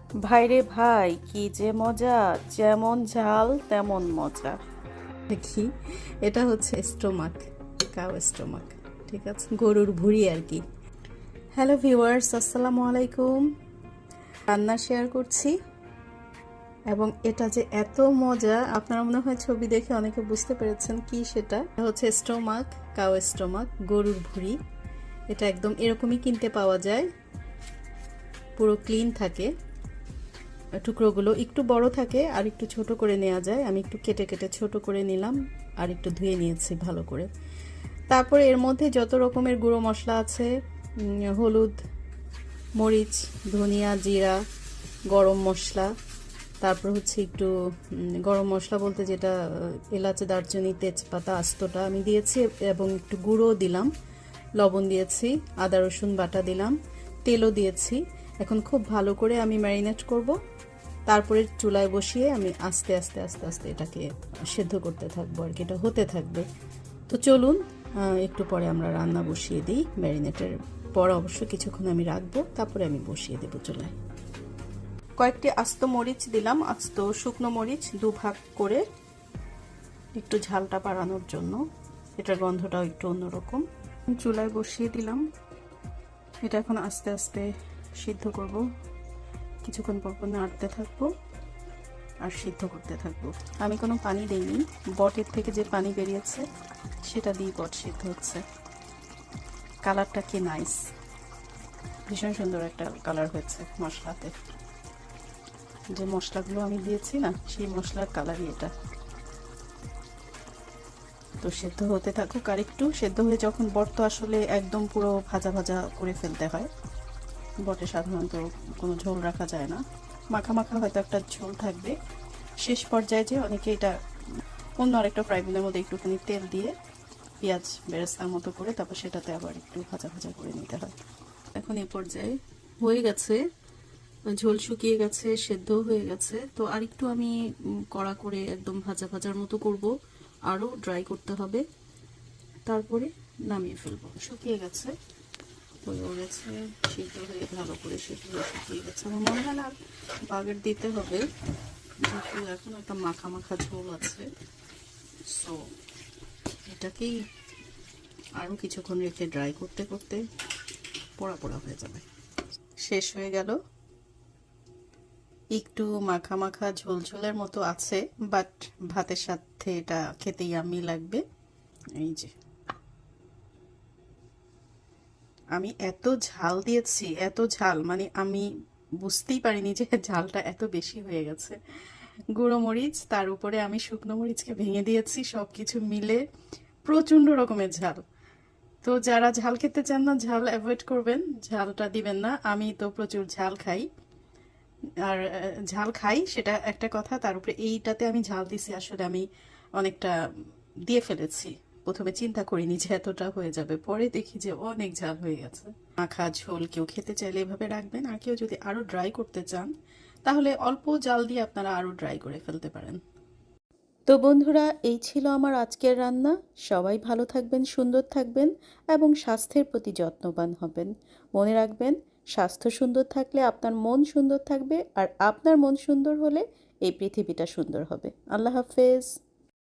ভাইরে ভাই কি যে মজা, যেমন ঝাল তেমন মজা। দেখি, এটা হচ্ছে স্টোমাক, কাউ স্টোমাক, ঠিক আছে, গরুর ভুঁড়ি আর কি। হ্যালো ভিউয়ার্স, আসসালামু আলাইকুম। রান্না শেয়ার করছি এবং এটা যে এত মজা, আপনারা মনে হয় ছবি দেখে অনেকে বুঝতে পেরেছেন কি সেটা। এটা হচ্ছে স্টোমাক, কাউ স্টোমাক, গরুর ভুঁড়ি। এটা একদম এরকমই কিনতে পাওয়া যায়, পুরো ক্লিন থাকে। টুকরোগুলো একটু বড় থাকে আর একটু ছোট করে নেওয়া যায়। আমি একটু কেটে কেটে ছোট করে নিলাম আর একটু ধুয়ে নিয়েছি ভালো করে। তারপরে এর মধ্যে যত রকমের গুঁড়ো মশলা আছে, হলুদ, মরিচ, ধনিয়া, জিরা, গরম মশলা, তারপর হচ্ছে একটু গরম মশলা বলতে যেটা এলাচ, দারচিনি, তেজপাতা আস্তটা আমি দিয়েছি এবং একটু গুঁড়ো দিলাম, লবণ দিয়েছি, আদা রসুন বাটা দিলাম, তেলও দিয়েছি। এখন খুব ভালো করে আমি ম্যারিনেট করব। তারপরে চুলায় বসিয়ে আমি আস্তে আস্তে আস্তে আস্তে এটাকে সেদ্ধ করতে থাকবো আর কি, এটা হতে থাকবে। তো চলুন একটু পরে আমরা রান্না বসিয়ে দিই। ম্যারিনেটের পর অবশ্য কিছুক্ষণ আমি রাখবো, তারপরে আমি বসিয়ে দেবো চুলায়। কয়েকটি আস্ত মরিচ দিলাম, আস্ত শুকনো মরিচ দুভাগ করে, একটু ঝালটা বাড়ানোর জন্য, এটার গন্ধটাও একটু অন্যরকম। চুলায় বসিয়ে দিলাম, এটা এখন আস্তে আস্তে সিদ্ধ করব। কিছুক্ষণ পর পর নাড়তে থাকবো আর সিদ্ধ করতে থাকবো। আমি কোনো পানি দিইনি, বটের থেকে যে পানি বেরিয়েছে সেটা দিয়ে বট সিদ্ধ হচ্ছে। কালারটা কি নাইস, ভীষণ সুন্দর একটা কালার হয়েছে মশলাতে। যে মশলাগুলো আমি দিয়েছি না, সেই মশলার কালারই এটা। তো সেদ্ধ হতে থাকুক আর একটু। সেদ্ধ হয়ে যখন বট তো আসলে একদম পুরো ভাজা ভাজা করে ফেলতে হয়, বটে সাধারণত কোনো ঝোল রাখা যায় না, মাখা মাখা হয়তো একটা ঝোল থাকবে। শেষ পর্যায়ে যে অনেকে এটা অন্য আরেকটা ফ্রাই প্যানের মধ্যে একটুখানি তেল দিয়ে পেঁয়াজ বেরেস্তার মতো করে তারপর সেটাতে আবার একটু ভাজা ভাজা করে নিতে হয়। এখন এই পর্যায়ে হয়ে গেছে, ঝোল শুকিয়ে গেছে, সেদ্ধ হয়ে গেছে। তো আরেকটু আমি কড়া করে একদম ভাজা ভাজার মতো করব, আরও ড্রাই করতে হবে, তারপরে নামিয়ে ফেলবো। শুকিয়ে গেছে, হয়েও গেছে, সিদ্ধ হয়ে ভালো করে সিদ্ধ হয়ে শুকিয়ে গেছে। আমার মনে হয় না বাগের দিতে হবে, যেহেতু এখন একটা মাখা মাখা ঝোল আছে। সো এটাকেই আরও কিছুক্ষণ রেখে ড্রাই করতে করতে পোড়া পোড়া হয়ে যাবে। শেষ হয়ে গেল, একটু মাখা মাখা ঝোলঝোলের মতো আছে, বাট ভাতের সাথে এটা খেতে ইয়াম্মি লাগবে। এই যে আমি এত ঝাল দিয়েছি, এত ঝাল, মানে আমি বুঝতেই পারিনি যে ঝালটা এত বেশি হয়ে গেছে। গুঁড়ো মরিচ, তার উপরে আমি শুকনো মরিচকে ভেঙে দিয়েছি, সবকিছু মিলে প্রচন্ড রকমের ঝাল। তো যারা ঝাল খেতে চান না, ঝাল অ্যাভয়েড করবেন, ঝালটা দিবেন না। আমি তো প্রচুর ঝাল খাই, আর ঝাল খাই সেটা একটা কথা, তার উপরে এইটাতে আমি ঝাল দিছি, আসলে আমি অনেকটা দিয়ে ফেলেছি। প্রথমে চিন্তা করিনি যে এতটা হয়ে যাবে, পরে দেখি যে অনেক ঝাল হয়ে গেছে। মাখা ঝোল কেউ খেতে চাইলে এভাবে রাখবেন, আর কেউ যদি আরো ড্রাই করতে চান তাহলে অল্প জাল দিয়ে আপনারা আরো ড্রাই করে ফেলতে পারেন। তো বন্ধুরা, এই ছিল আমার আজকের রান্না। সবাই ভালো থাকবেন, সুন্দর থাকবেন এবং স্বাস্থ্যের প্রতি যত্নবান হবেন। মনে রাখবেন, স্বাস্থ্য সুন্দর থাকলে আপনার মন সুন্দর থাকবে, আর আপনার মন সুন্দর হলে এই পৃথিবীটা সুন্দর হবে। আল্লাহ হাফেজ।